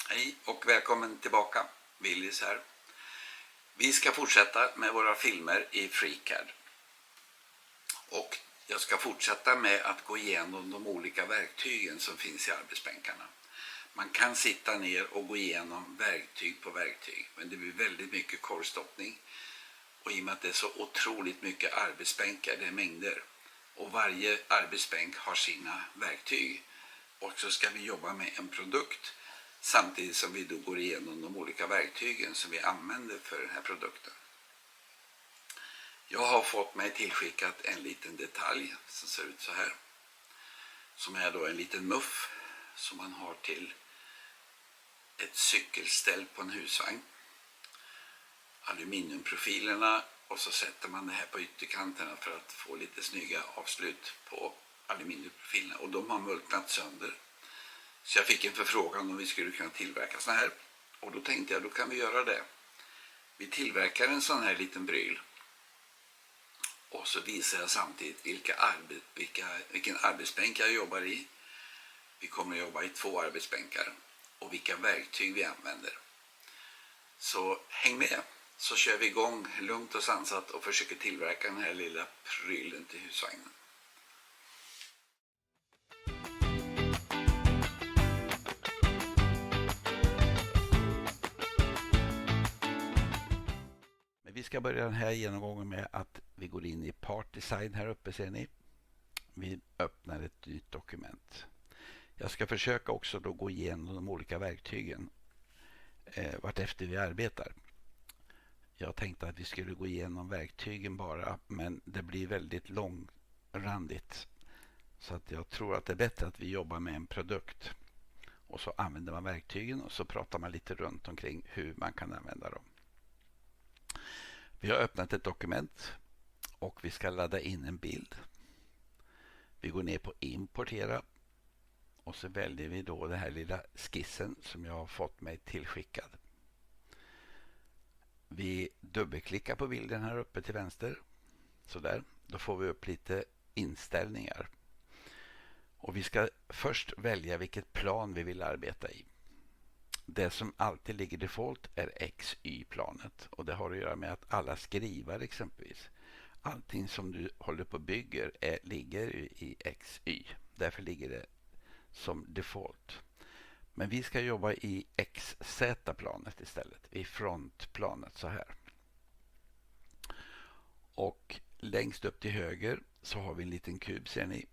Hej och välkommen tillbaka, Willis här. Vi ska fortsätta med våra filmer i FreeCAD. Och jag ska fortsätta med att gå igenom de olika verktygen som finns i arbetsbänkarna. Man kan sitta ner och gå igenom verktyg på verktyg, men det blir väldigt mycket korvstoppning. Och i och med att det är så otroligt mycket arbetsbänkar, det är mängder. Och varje arbetsbänk har sina verktyg. Och så ska vi jobba med en produkt samtidigt som vi då går igenom de olika verktygen som vi använder för den här produkten. Jag har fått mig tillskickat en liten detalj som ser ut så här. Som är då en liten muff som man har till ett cykelställ på en husvagn. Aluminiumprofilerna, och så sätter man det här på ytterkanterna för att få lite snygga avslut på aluminiumprofilerna. Och de har multnat sönder. Så jag fick en förfrågan om vi skulle kunna tillverka så här. Och då tänkte jag, då kan vi göra det. Vi tillverkar en sån här liten bryl. Och så visar jag samtidigt vilken arbetsbänk jag jobbar i. Vi kommer att jobba i 2 arbetsbänkar. Och vilka verktyg vi använder. Så häng med, så kör vi igång lugnt och sansat och försöker tillverka den här lilla prylen till husvagnen. Men vi ska börja den här genomgången med att vi går in i Part Design här uppe, ser ni. Vi öppnar ett nytt dokument. Jag ska försöka också då gå igenom de olika verktygen vartefter vi arbetar. Jag tänkte att vi skulle gå igenom verktygen bara, men det blir väldigt långrandigt. Så att jag tror att det är bättre att vi jobbar med en produkt. Och så använder man verktygen och så pratar man lite runt omkring hur man kan använda dem. Vi har öppnat ett dokument och vi ska ladda in en bild. Vi går ner på importera. Och så väljer vi då den här lilla skissen som jag har fått mig tillskickad. Vi dubbelklickar på bilden här uppe till vänster. Sådär. Då får vi upp lite inställningar. Och vi ska först välja vilket plan vi vill arbeta i. Det som alltid ligger default är XY-planet. Och det har att göra med att alla skrivare exempelvis. Allting som du håller på och bygger ligger i XY. Därför ligger det som default. Men vi ska jobba i XZ-planet istället. I frontplanet så här. Och längst upp till höger så har vi en liten kub, ser ni.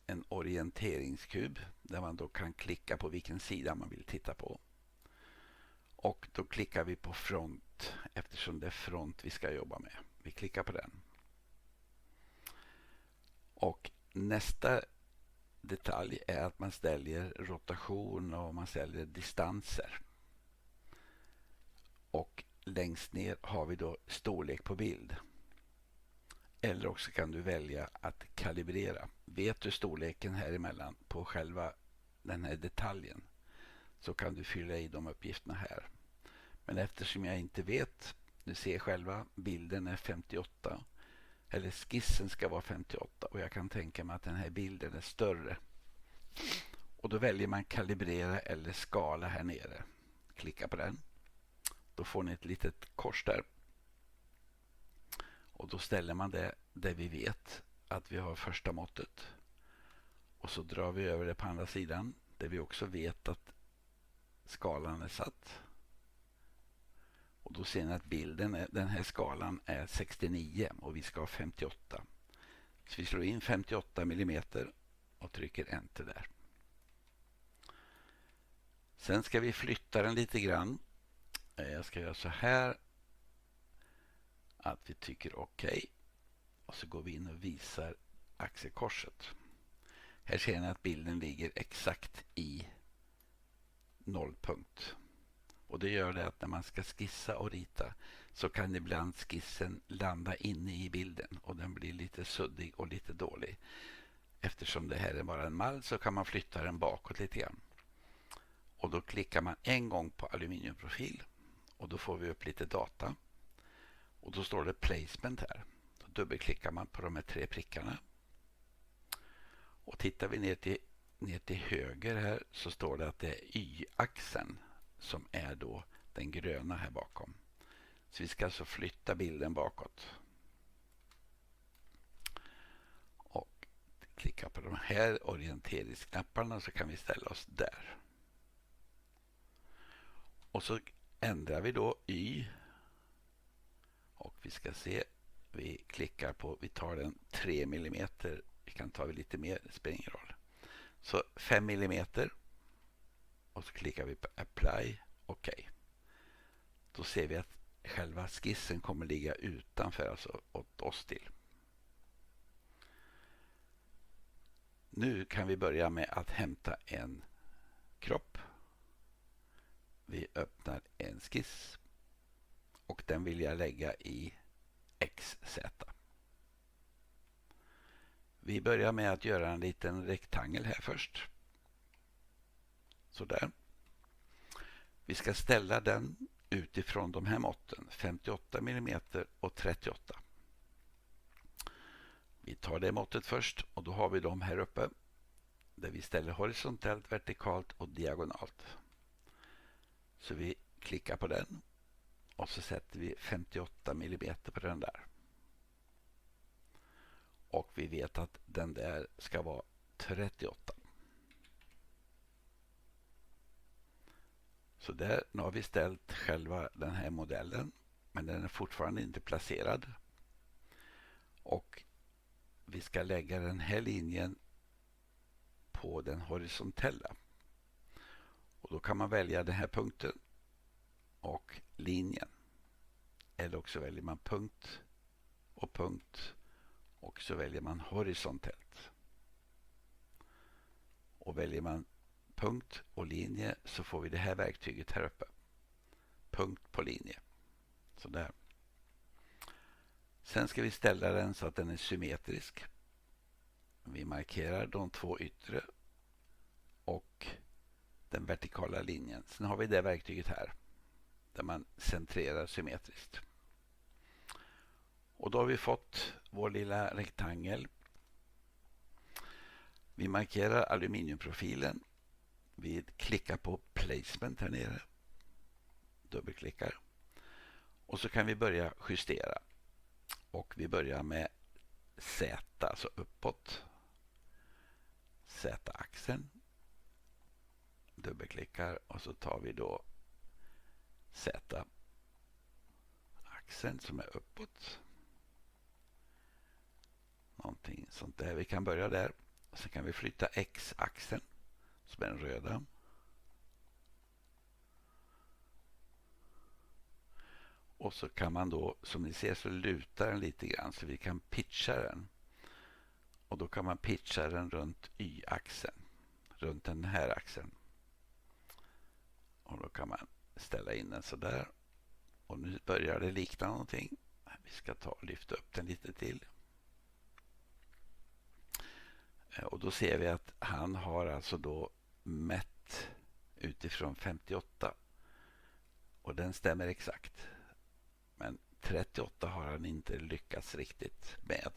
En orienteringskub där man då kan klicka på vilken sida man vill titta på. Och då klickar vi på front eftersom det är front vi ska jobba med. Vi klickar på den. Och nästa detalj är att man ställer rotation och man ställer distanser. Och längst ner har vi då storlek på bild. Eller också kan du välja att kalibrera. Vet du storleken här emellan på själva den här detaljen så kan du fylla i de uppgifterna här. Men eftersom jag inte vet, du ser själva, bilden är 58. Eller skissen ska vara 58 och jag kan tänka mig att den här bilden är större. Och då väljer man kalibrera eller skala här nere. Klicka på den. Då får ni ett litet kors där. Och då ställer man det där vi vet att vi har första måttet. Och så drar vi över det på andra sidan där vi också vet att skalan är satt. Och då ser ni att bilden, den här skalan är 69 och vi ska ha 58. Så vi slår in 58 mm och trycker enter där. Sen ska vi flytta den lite grann. Jag ska göra så här att vi tycker okej. Och så går vi in och visar axelkorset. Här ser ni att bilden ligger exakt i nollpunkt. Och det gör det att när man ska skissa och rita så kan ibland skissen landa inne i bilden och den blir lite suddig och lite dålig. Eftersom det här är bara en mall så kan man flytta den bakåt lite grann. Och då klickar man en gång på aluminiumprofil och då får vi upp lite data. Och då står det placement här. Då dubbelklickar man på de här 3 prickarna. Och tittar vi ner till höger här så står det att det är y-axeln som är då den gröna här bakom. Så vi ska alltså flytta bilden bakåt. Och klicka på de här orienteringsknapparna så kan vi ställa oss där. Och så ändrar vi då Y. Och vi ska se, vi klickar på, vi tar den 3 mm. Vi kan ta lite mer, det spelar ingen roll. Så 5 mm. Och så klickar vi på Apply, OK. Då ser vi att själva skissen kommer ligga utanför, alltså åt oss till. Nu kan vi börja med att hämta en kropp. Vi öppnar en skiss. Och den vill jag lägga i XZ. Vi börjar med att göra en liten rektangel här först. Så där. Vi ska ställa den utifrån de här måtten. 58 mm och 38. Vi tar det måttet först och då har vi dem här uppe. Där vi ställer horisontellt, vertikalt och diagonalt. Så vi klickar på den. Och så sätter vi 58 mm på den där. Och vi vet att den där ska vara 38. Så där, nu har vi ställt själva den här modellen. Men den är fortfarande inte placerad. Och vi ska lägga den här linjen på den horisontella. Och då kan man välja den här punkten och linjen. Eller också väljer man punkt och så väljer man horisontellt. Och väljer man punkt och linje så får vi det här verktyget här uppe. Punkt på linje. Så där. Sen ska vi ställa den så att den är symmetrisk. Vi markerar de två yttre och den vertikala linjen. Sen har vi det verktyget här där man centrerar symmetriskt. Och då har vi fått vår lilla rektangel. Vi markerar aluminiumprofilen. Vi klickar på placement här nere. Dubbelklickar. Och så kan vi börja justera. Och vi börjar med Z, alltså uppåt. Z-axeln. Dubbelklickar och så tar vi då Z-axeln som är uppåt. Någonting sånt där. Vi kan börja där. Sen kan vi flytta X-axeln som är den röda. Och så kan man då, som ni ser så lutar den lite grann så vi kan pitcha den. Och då kan man pitcha den runt Y-axeln. Runt den här axeln. Och då kan man ställa in den så där. Och nu börjar det likna någonting. Vi ska ta och lyfta upp den lite till. Och då ser vi att han har alltså då mätt utifrån 58. Och den stämmer exakt. Men 38 har han inte lyckats riktigt med.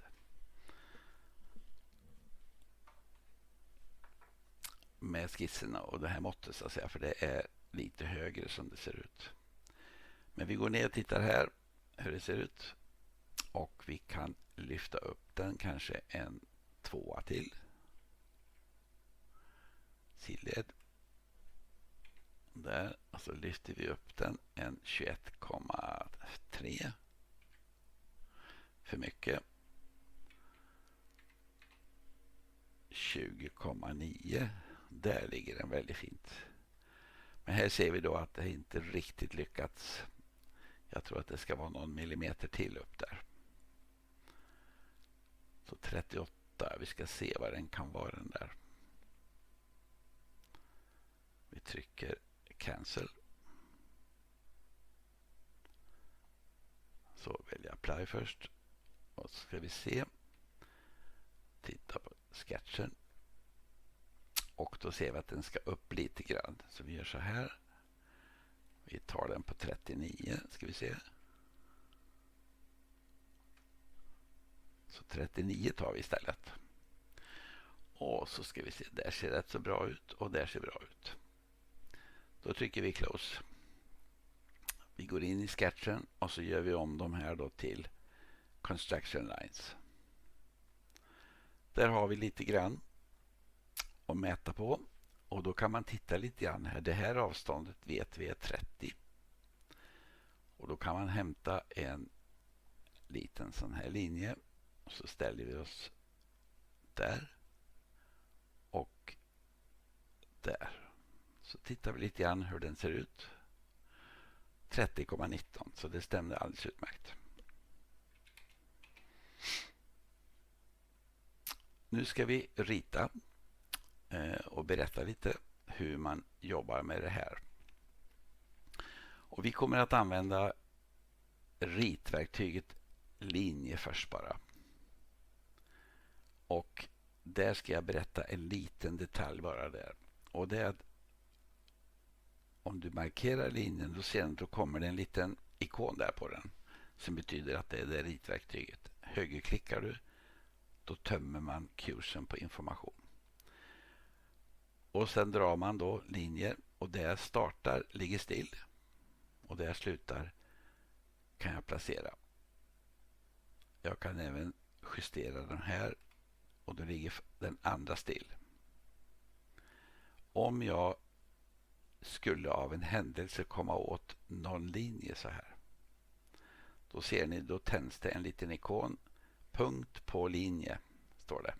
Med skisserna och det här måttet så att säga. För det är lite högre som det ser ut. Men vi går ner och tittar här hur det ser ut. Och vi kan lyfta upp den kanske en 2 till. Sidled. Där. Och så lyfter vi upp den en 21,3. För mycket. 20,9. Där ligger den väldigt fint. Men här ser vi då att det inte riktigt lyckats. Jag tror att det ska vara någon millimeter till upp där. Så 38. Vi ska se vad den kan vara den där. Vi trycker cancel. Så väljer jag apply först. Och så ska vi se. Titta på sketchen. Och då ser vi att den ska upp lite grann. Så vi gör så här. Vi tar den på 39. Ska vi se. Så 39 tar vi istället. Och så ska vi se. Där ser rätt så bra ut. Och där ser bra ut. Då trycker vi close. Vi går in i sketchen och så gör vi om de här då till construction lines. Där har vi lite grann att mäta på. Och då kan man titta lite grann här. Det här avståndet vet vi är 30. Och då kan man hämta en liten sån här linje. Och så ställer vi oss där. Och där. Så tittar vi lite grann hur den ser ut. 30,19. Så det stämde alldeles utmärkt. Nu ska vi rita och berätta lite hur man jobbar med det här. Och vi kommer att använda ritverktyget linje först bara. Och där ska jag berätta en liten detalj bara där. Och det är att om du markerar linjen då kommer det en liten ikon där på den. Som betyder att det är det ritverktyget. Högerklickar du, då tömmer man kursen på information. Och sen drar man då linjer och där startar ligger still. Och där slutar kan jag placera. Jag kan även justera den här och då ligger den andra still. Om jag skulle av en händelse komma åt någon linje så här. Då ser ni, då tänds det en liten ikon. Punkt på linje står det.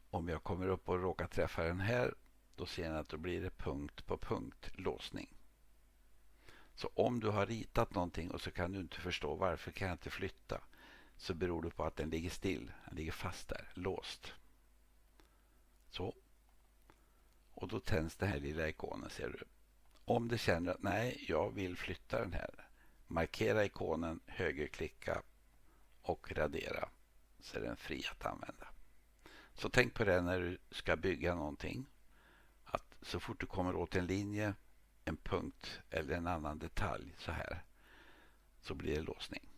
Om jag kommer upp och råkar träffa den här, då ser ni att då blir det punkt på punkt låsning. Så om du har ritat någonting och så kan du inte förstå varför kan jag inte flytta, så beror det på att den ligger still. Den ligger fast där, låst. Så. Och då tänds den här lilla ikonen, ser du. Om du känner att nej, jag vill flytta den här. Markera ikonen, högerklicka och radera. Så är den fri att använda. Så tänk på det när du ska bygga någonting. Att så fort du kommer åt en linje, en punkt eller en annan detalj så här, så blir det låsning.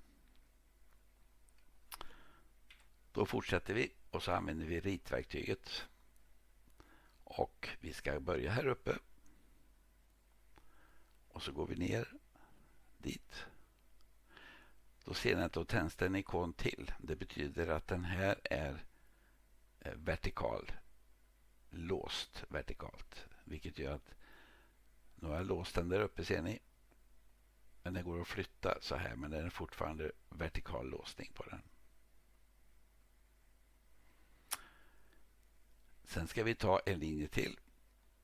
Då fortsätter vi och så använder vi ritverktyget. Och vi ska börja här uppe. Och så går vi ner dit. Då ser ni att då tänds en ikon till. Det betyder att den här är vertikal. Låst vertikalt. Vilket gör att nu har jag låst den där uppe, ser ni. Men den går att flytta så här, men det är fortfarande vertikal låsning på den. Sen ska vi ta en linje till.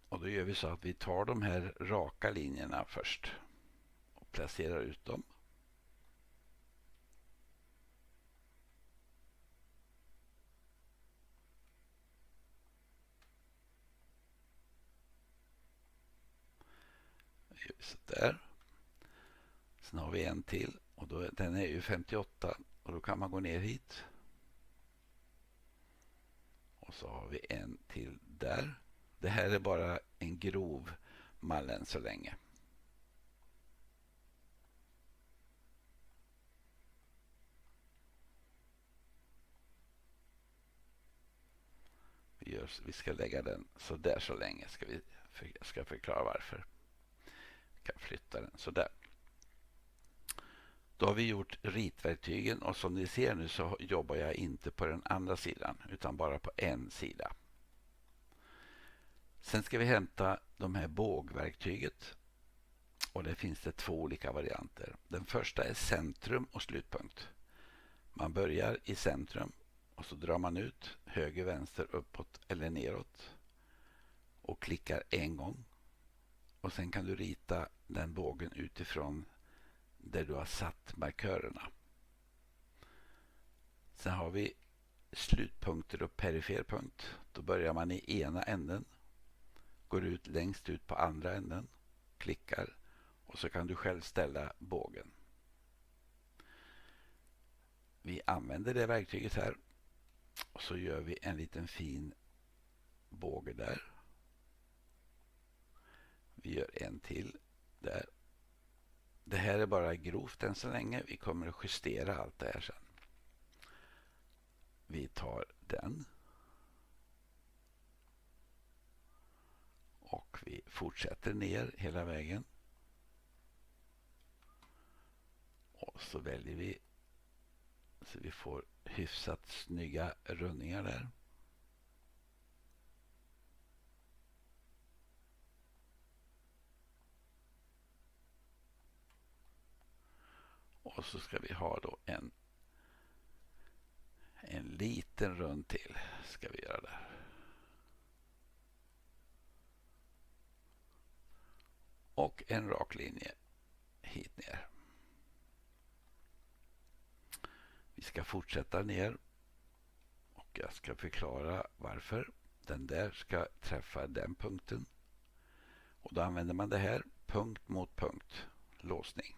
Och då gör vi så att vi tar de här raka linjerna först. Och placerar ut dem. Så där. Sen har vi en till. Och då, den är ju 58. Och då kan man gå ner hit. Och så har vi en till där. Det här är bara en grov mall än så länge. Vi ska lägga den så där så länge. Jag ska förklara varför. Vi kan flytta den så där. Då har vi gjort ritverktygen och som ni ser nu så jobbar jag inte på den andra sidan utan bara på en sida. Sen ska vi hämta de här bågverktyget och det finns det två olika varianter. Den första är centrum och slutpunkt. Man börjar i centrum och så drar man ut höger, vänster, uppåt eller neråt och klickar en gång. Och sen kan du rita den bågen utifrån där du har satt markörerna. Sen har vi slutpunkter och periferpunkt. Då börjar man i ena änden, går ut längst ut på andra änden, klickar och så kan du själv ställa bågen. Vi använder det verktyget här och så gör vi en liten fin båge där. Vi gör en till där. Det här är bara grovt än så länge. Vi kommer att justera allt det här sen. Vi tar den. Och vi fortsätter ner hela vägen. Och så väljer vi så vi får hyfsat snygga rundningar där. Och så ska vi ha då en liten rund till ska vi göra där. Och en rak linje hit ner. Vi ska fortsätta ner och jag ska förklara varför. Den där ska träffa den punkten. Och då använder man det här punkt mot punkt, låsning.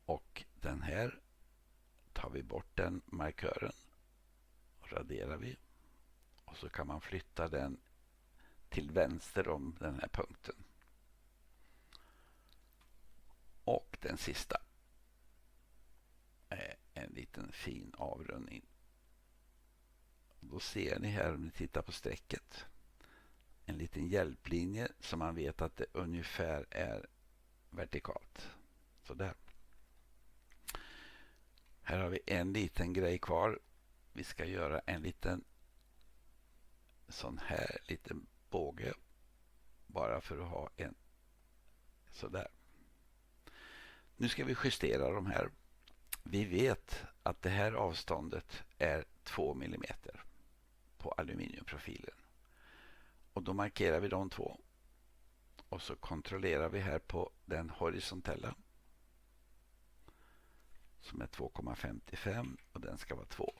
Och den här tar vi bort den markören och raderar vi. Och så kan man flytta den till vänster om den här punkten. Och den sista är en liten fin avrundning. Då ser ni här om ni tittar på strecket en liten hjälplinje som man vet att det ungefär är vertikalt. Så där. Här har vi en liten grej kvar. Vi ska göra en liten sån här liten båge bara för att ha en sådär. Nu ska vi justera de här. Vi vet att det här avståndet är 2 mm på aluminiumprofilen. Och då markerar vi de två. Och så kontrollerar vi här på den horisontella som är 2,55 och den ska vara 2.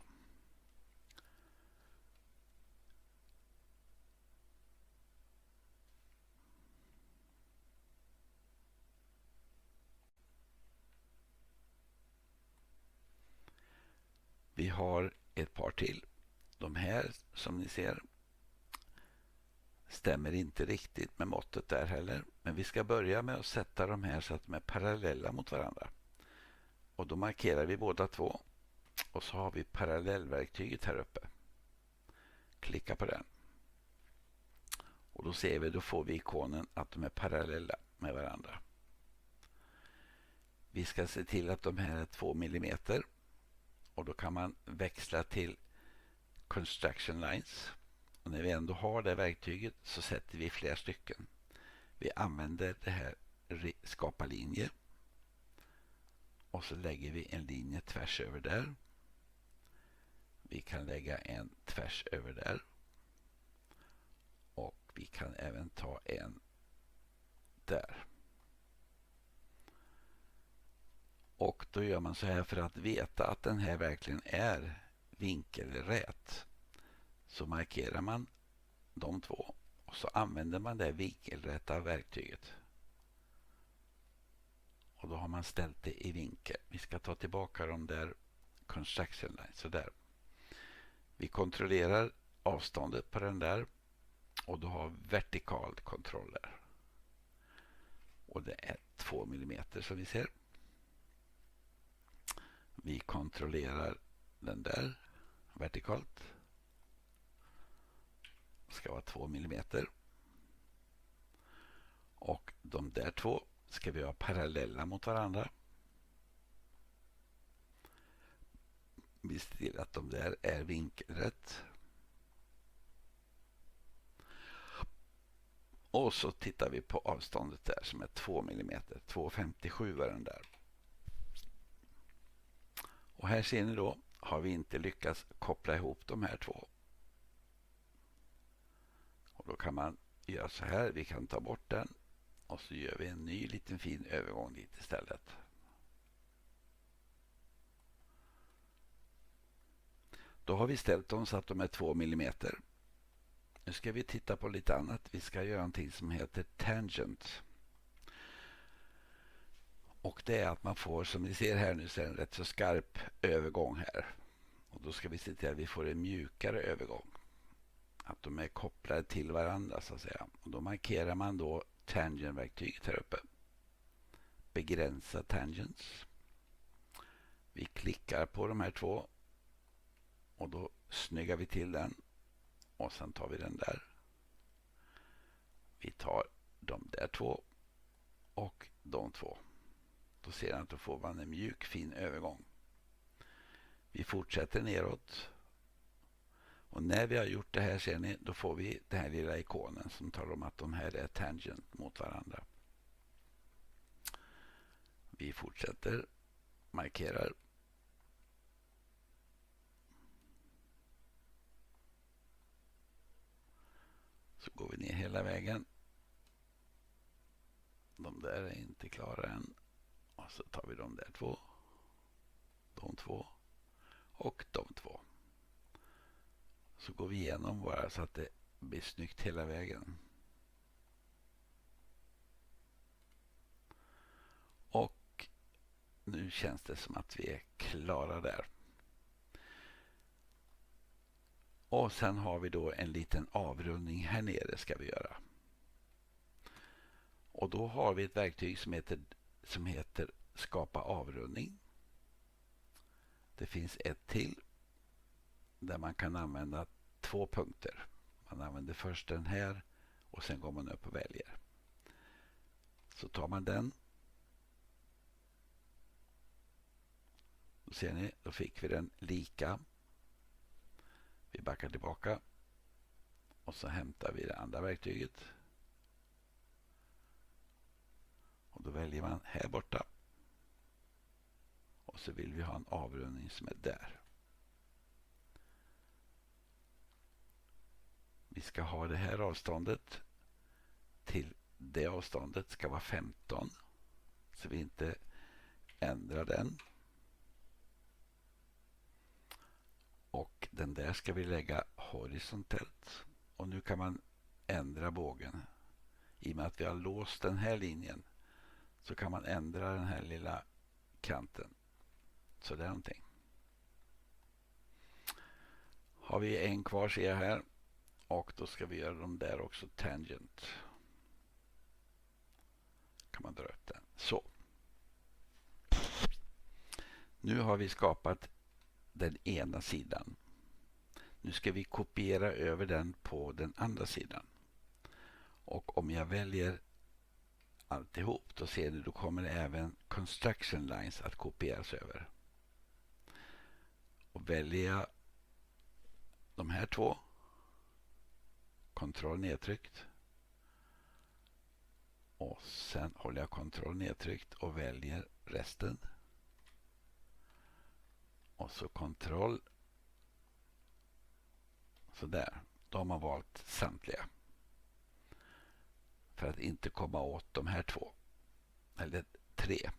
Vi har ett par till. De här som ni ser stämmer inte riktigt med måttet där heller. Men vi ska börja med att sätta de här så att de är parallella mot varandra. Och då markerar vi båda två. Och så har vi parallellverktyget här uppe. Klicka på den. Och då ser vi, då får vi ikonen att de är parallella med varandra. Vi ska se till att de här är 2 mm. Och då kan man växla till construction lines. Och när vi ändå har det verktyget så sätter vi flera stycken. Vi använder det här skapa linje. Och så lägger vi en linje tvärs över där. Vi kan lägga en tvärs över där. Och vi kan även ta en där. Och då gör man så här för att veta att den här verkligen är vinkelrät. Så markerar man de två och så använder man det vinkelrätta verktyget. Och då har man ställt det i vinkel. Vi ska ta tillbaka de där construction lines. Så där. Vi kontrollerar avståndet på den där och då har vertikal kontroll där. Och det är 2 mm som vi ser. Vi kontrollerar den där vertikalt. Det ska vara 2 mm. Och de där två ska vi ha parallella mot varandra. Vi ser till att de där är vinkelrätt. Och så tittar vi på avståndet där som är 2 mm. 2,57 är den där. Och här ser ni då har vi inte lyckats koppla ihop de här två. Och då kan man göra så här. Vi kan ta bort den. Och så gör vi en ny liten fin övergång dit istället. Då har vi ställt dem så att de är 2 mm. Nu ska vi titta på lite annat. Vi ska göra någonting som heter tangent. Och det är att man får, som ni ser här nu, så en rätt så skarp övergång här. Och då ska vi se till att vi får en mjukare övergång. Att de är kopplade till varandra så att säga. Och då markerar man då tangent-verktyget här uppe. Begränsa tangents. Vi klickar på de här två. Och då snyggar vi till den. Och sen tar vi den där. Vi tar de där två och de två. Då ser jag att då får man en mjuk fin övergång. Vi fortsätter neråt. Och när vi har gjort det här ser ni, då får vi den här lilla ikonen som talar om att de här är tangent mot varandra. Vi fortsätter, markerar. Så går vi ner hela vägen. De där är inte klara än. Och så tar vi de där två. De två. Och de två. Så går vi igenom bara så att det blir snyggt hela vägen. Och nu känns det som att vi är klara där. Och sen har vi då en liten avrundning här nere ska vi göra. Och då har vi ett verktyg som heter skapa avrundning. Det finns ett till där man kan använda 2 punkter. Man använder först den här och sen går man upp och väljer. Så tar man den. Då ser ni, då fick vi den lika. Vi backar tillbaka. Och så hämtar vi det andra verktyget. Och då väljer man här borta. Och så vill vi ha en avrundning som är där. Vi ska ha det här avståndet till det avståndet ska vara 15. Så vi inte ändrar den. Och den där ska vi lägga horisontellt. Och nu kan man ändra bågen. I och med att vi har låst den här linjen så kan man ändra den här lilla kanten. Så det är någonting. Har vi en kvar ser jag här. Och då ska vi göra dem där också tangent. Kan man dra upp den. Så. Nu har vi skapat den ena sidan. Nu ska vi kopiera över den på den andra sidan. Och om jag väljer alltihop då ser ni då kommer även construction lines att kopieras över. Och väljer jag de här två. Kontroll nedtryckt. Och sen håller jag kontroll nedtryckt och väljer resten. Och så kontroll. Så där. Då har man valt samtliga. För att inte komma åt de här två. Eller 3.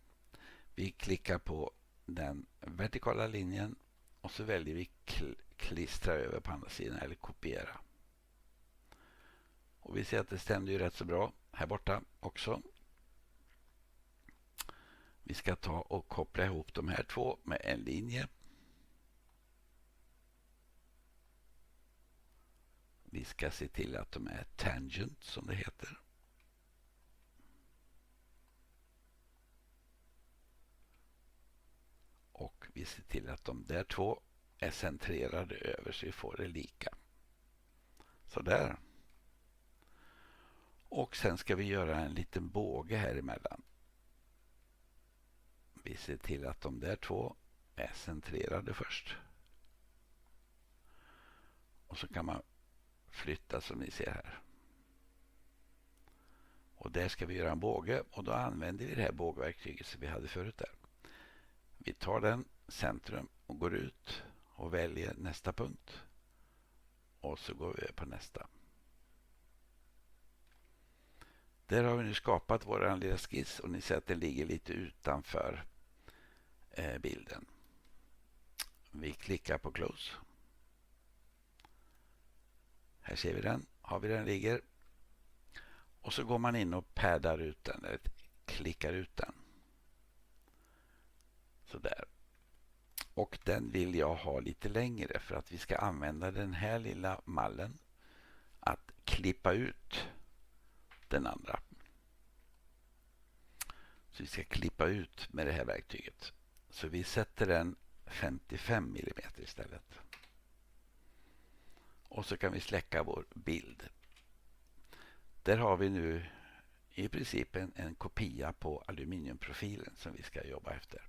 Vi klickar på den vertikala linjen. Och så väljer vi klistra över på andra sidan. Eller kopiera. Och vi ser att det stämde ju rätt så bra. Här borta också. Vi ska ta och koppla ihop de här två med en linje. Vi ska se till att de är tangent som det heter. Och vi ser till att de där två är centrerade över så vi får det lika. Så där. Och sen ska vi göra en liten båge här emellan. Vi ser till att de där två är centrerade först. Och så kan man flytta som ni ser här. Och där ska vi göra en båge och då använder vi det här bågverktyget som vi hade förut där. Vi tar den centrum och går ut och väljer nästa punkt. Och så går vi på nästa. Där har vi nu skapat vår lilla skiss och ni ser att den ligger lite utanför bilden. Vi klickar på close. Här ser vi den. Har vi den ligger. Och så går man in och paddar ut den. Eller klickar ut den. Så där. Och den vill jag ha lite längre för att vi ska använda den här lilla mallen att klippa ut den andra. Så vi ska klippa ut med det här verktyget. Så vi sätter den 55 mm istället. Och så kan vi släcka vår bild. där har vi nu i princip en kopia på aluminiumprofilen som vi ska jobba efter.